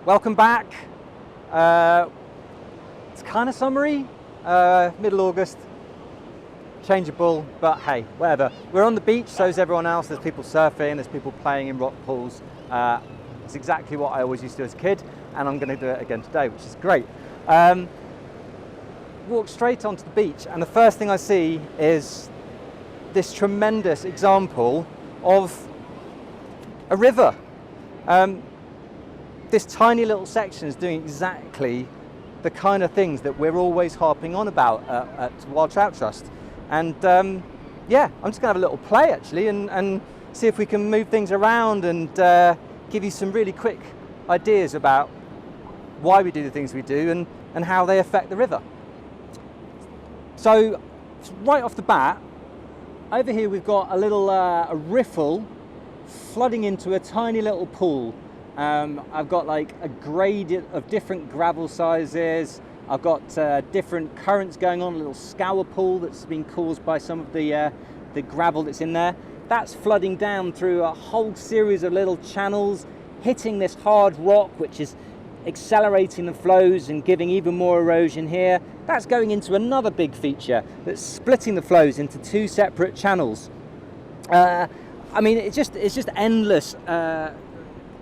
Welcome back. It's kind of summery, middle August, changeable, but hey, whatever. We're on the beach, so is everyone else. There's people surfing, there's people playing in rock pools. It's exactly what I always used to do as a kid, and I'm going to do it again today, which is great. Walk straight onto the beach, and the first thing I see is this tremendous example of a river. This tiny little section is doing exactly the kind of things that we're always harping on about at Wild Trout Trust. And yeah, I'm just going to have a little play actually and see if we can move things around and give you some really quick ideas about why we do the things we do and how they affect the river. So right off the bat, over here we've got a little a riffle flooding into a tiny little pool. I've got like a gradient of different gravel sizes. I've got different currents going on, a little scour pool that's been caused by some of the gravel that's in there. That's flooding down through a whole series of little channels, hitting this hard rock, which is accelerating the flows and giving even more erosion here. That's going into another big feature that's splitting the flows into two separate channels. I mean, it's just endless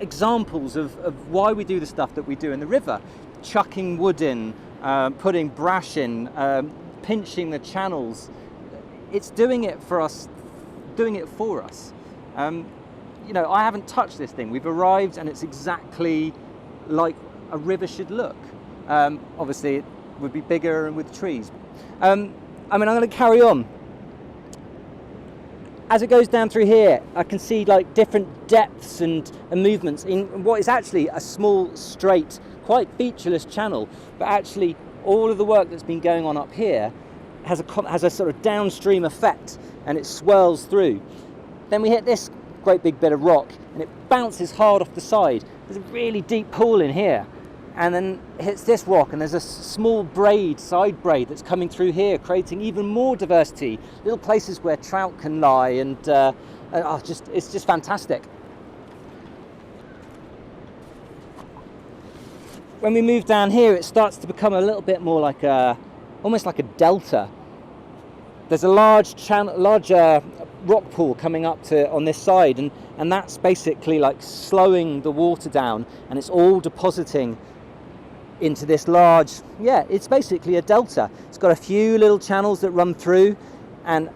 examples of why we do the stuff that we do in the river. Chucking wood in, putting brash in, pinching the channels. It's doing it for us, doing it for us. You know, I haven't touched this thing. We've arrived and it's exactly like a river should look. Obviously it would be bigger and with trees. I mean, I'm going to carry on. As it goes down through here, I can see like different depths and movements in what is actually a small, straight, quite featureless channel. But actually, all of the work that's been going on up here has a sort of downstream effect, and it swirls through. Then we hit this great big bit of rock, and it bounces hard off the side. There's a really deep pool in here, and then it hits this rock, and there's a small braid, side braid, that's coming through here, creating even more diversity, little places where trout can lie, and it's just fantastic. When we move down here, it starts to become a little bit more like almost like a delta. There's a large rock pool coming up on this side, and that's basically like slowing the water down, and it's all depositing into this large, it's basically a delta. It's got a few little channels that run through, and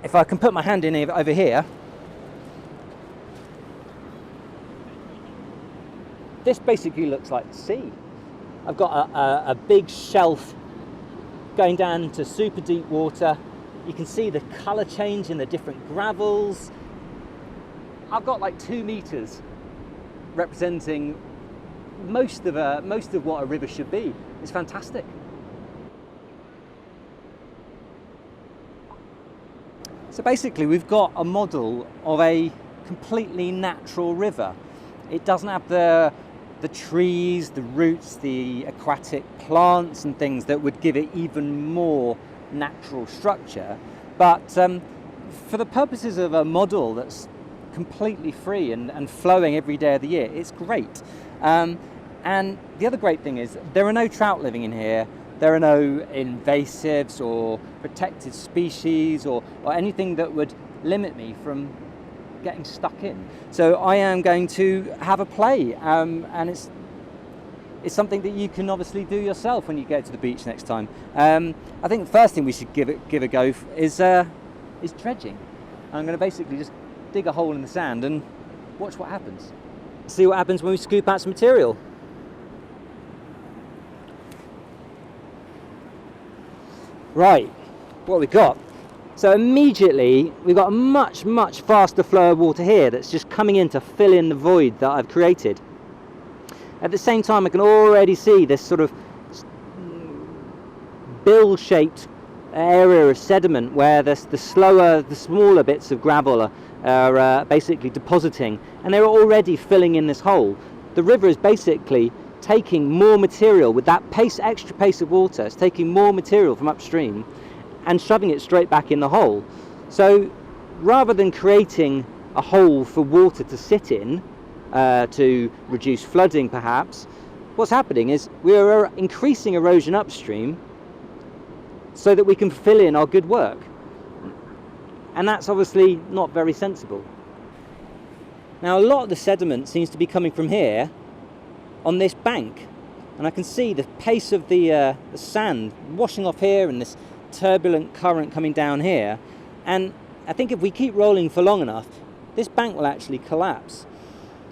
if I can put my hand in over here, this basically looks like the sea. I've got a big shelf going down into super deep water. You can see the colour change in the different gravels. I've got like 2 meters representing most of what a river should be. It's fantastic. So basically we've got a model of a completely natural river. It doesn't have the trees, the roots, the aquatic plants and things that would give it even more natural structure, but for the purposes of a model that's completely free and flowing every day of the year, it's great. And the other great thing is there are no trout living in here. There are no invasives or protected species or anything that would limit me from getting stuck in. So I am going to have a play, and it's something that you can obviously do yourself when you go to the beach next time. I think the first thing we should give a go is dredging. I'm going to basically just dig a hole in the sand and watch what happens. See what happens when we scoop out some material. Right, what we got? So immediately we've got a much faster flow of water here that's just coming in to fill in the void that I've created. At the same time, I can already see this sort of bill-shaped area of sediment where the smaller bits of gravel are basically depositing, and they're already filling in this hole. The river is basically taking more material with that extra pace of water. It's taking more material from upstream and shoving it straight back in the hole. So rather than creating a hole for water to sit in to reduce flooding perhaps, what's happening is we're increasing erosion upstream so that we can fill in our good work. And that's obviously not very sensible. Now, a lot of the sediment seems to be coming from here on this bank. And I can see the pace of the sand washing off here and this turbulent current coming down here. And I think if we keep rolling for long enough, this bank will actually collapse.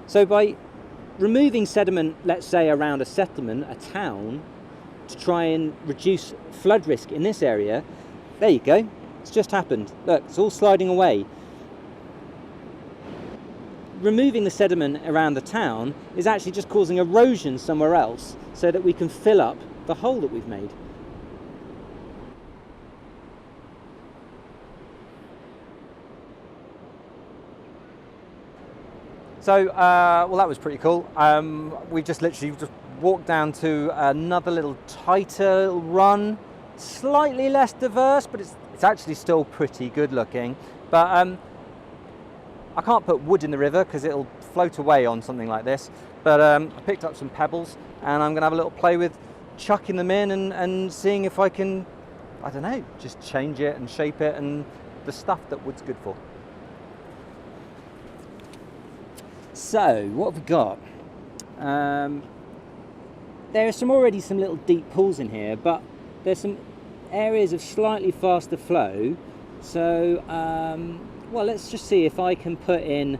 So by removing sediment, let's say around a settlement, a town, to try and reduce flood risk in this area, there you go, it's just happened. Look, it's all sliding away. Removing the sediment around the town is actually just causing erosion somewhere else so that we can fill up the hole that we've made. So, well, that was pretty cool. We just literally just walked down to another little tighter run, slightly less diverse, but it's actually still pretty good looking. But I can't put wood in the river because it'll float away on something like this. But I picked up some pebbles and I'm going to have a little play with chucking them in and seeing if I can, I don't know, just change it and shape it and the stuff that wood's good for. So, what have we got? There are already some little deep pools in here, but there's some areas of slightly faster flow. So, well, let's just see if I can put in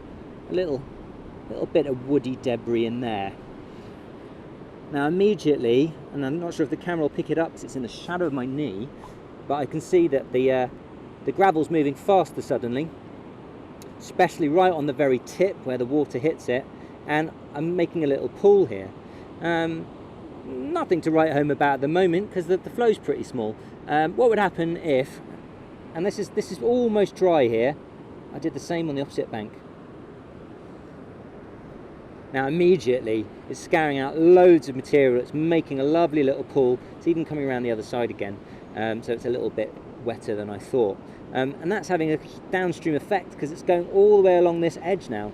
a little bit of woody debris in there. Now, immediately, and I'm not sure if the camera will pick it up because it's in the shadow of my knee, but I can see that the gravel's moving faster suddenly, especially right on the very tip where the water hits it, and I'm making a little pool here. Nothing to write home about at the moment because the flow's pretty small. What would happen if, and this is almost dry here, I did the same on the opposite bank. Now immediately it's scouring out loads of material, it's making a lovely little pool, it's even coming around the other side again, so it's a little bit wetter than I thought. And that's having a downstream effect because it's going all the way along this edge now.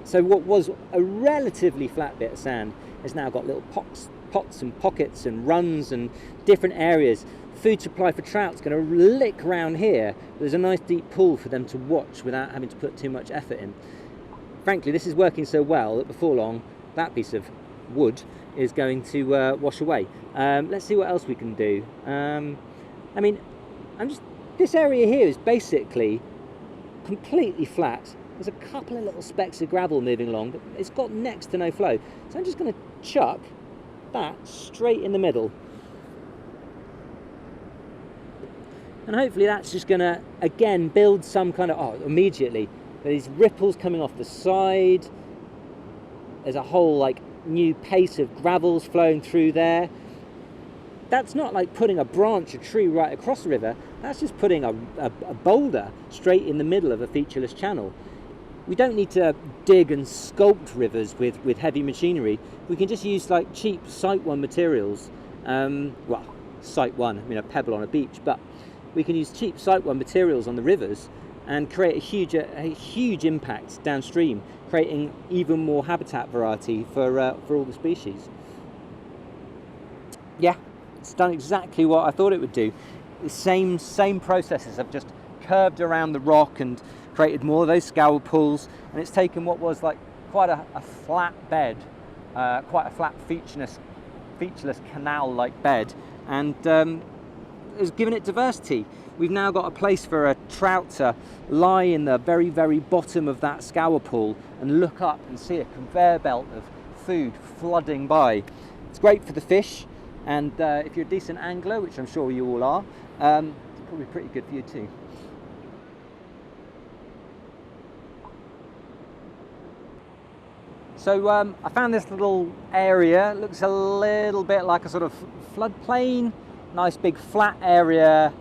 So what was a relatively flat bit of sand has now got little pots and pockets and runs and different areas. Food supply for trout's going to lick around here. There's a nice deep pool for them to watch without having to put too much effort in. Frankly, this is working so well that before long that piece of wood is going to wash away. Let's see what else we can do. I mean, this area here is basically completely flat. There's a couple of little specks of gravel moving along, but it's got next to no flow. So I'm just going to chuck that straight in the middle. And hopefully that's just going to, again, build some kind of, immediately, these ripples coming off the side. There's a whole, like, new pace of gravels flowing through there. That's not like putting a branch, a tree right across the river. That's just putting a boulder straight in the middle of a featureless channel. We don't need to dig and sculpt rivers with heavy machinery. We can just use like cheap Site 1 materials. Well, Site 1, I mean a pebble on a beach, but we can use cheap Site 1 materials on the rivers and create a huge impact downstream, creating even more habitat variety for all the species. Yeah, it's done exactly what I thought it would do. The same processes have just curved around the rock and created more of those scour pools, and it's taken what was like quite a flat bed, quite a flat featureless canal-like bed, and has given it diversity. We've now got a place for a trout to lie in the very, very bottom of that scour pool and look up and see a conveyor belt of food flooding by. It's great for the fish, and if you're a decent angler, which I'm sure you all are, it's probably pretty good for you too. So I found this little area. It looks a little bit like a sort of floodplain, nice big flat area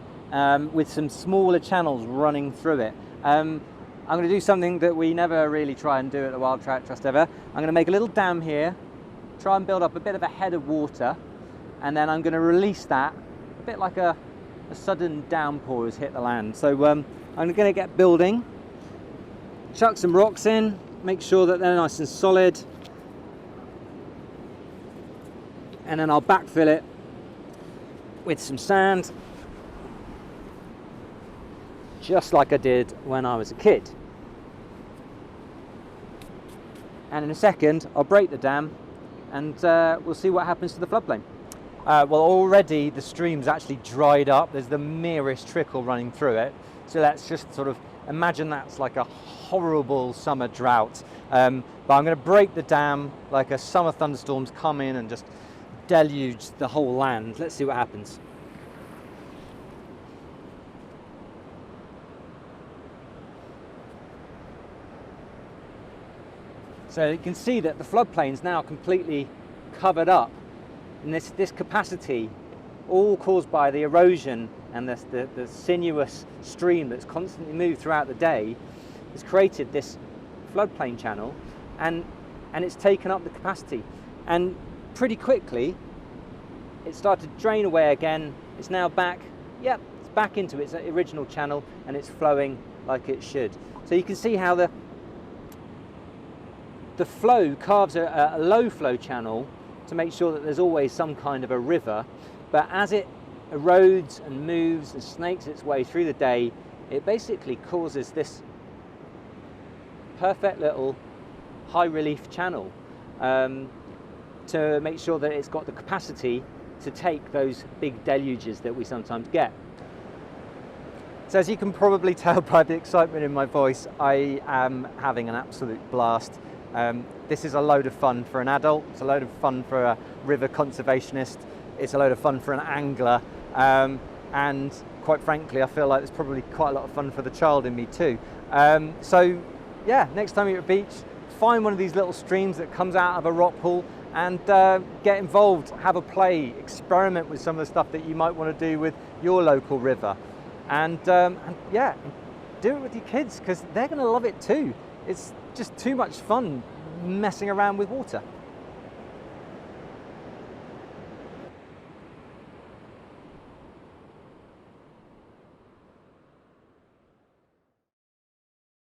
with some smaller channels running through it. I'm going to do something that we never really try and do at the Wild Trout Trust ever. I'm going to make a little dam here, try and build up a bit of a head of water, and then I'm going to release that, a bit like a sudden downpour has hit the land. So I'm going to get building, chuck some rocks in, make sure that they're nice and solid, and then I'll backfill it with some sand, just like I did when I was a kid. And in a second I'll break the dam, and we'll see what happens to the floodplain. Well, already the stream's actually dried up. There's the merest trickle running through it. So let's just sort of imagine that's like a horrible summer drought. But I'm going to break the dam like a summer thunderstorm's come in and just deluge the whole land. Let's see what happens. So you can see that the floodplain's now completely covered up. And this capacity, all caused by the erosion and the sinuous stream that's constantly moved throughout the day, has created this floodplain channel, and it's taken up the capacity. And pretty quickly, it started to drain away again. It's now back, yep, it's back into its original channel, and it's flowing like it should. So you can see how the flow carves a low flow channel to make sure that there's always some kind of a river, but as it erodes and moves and snakes its way through the day, it basically causes this perfect little high relief channel to make sure that it's got the capacity to take those big deluges that we sometimes get. So as you can probably tell by the excitement in my voice, I am having an absolute blast. This is a load of fun for an adult, it's a load of fun for a river conservationist, it's a load of fun for an angler, and quite frankly I feel like there's probably quite a lot of fun for the child in me too. So yeah, next time you're at the beach, find one of these little streams that comes out of a rock pool and get involved, have a play, experiment with some of the stuff that you might want to do with your local river, and yeah, do it with your kids because they're going to love it too. It's just too much fun messing around with water.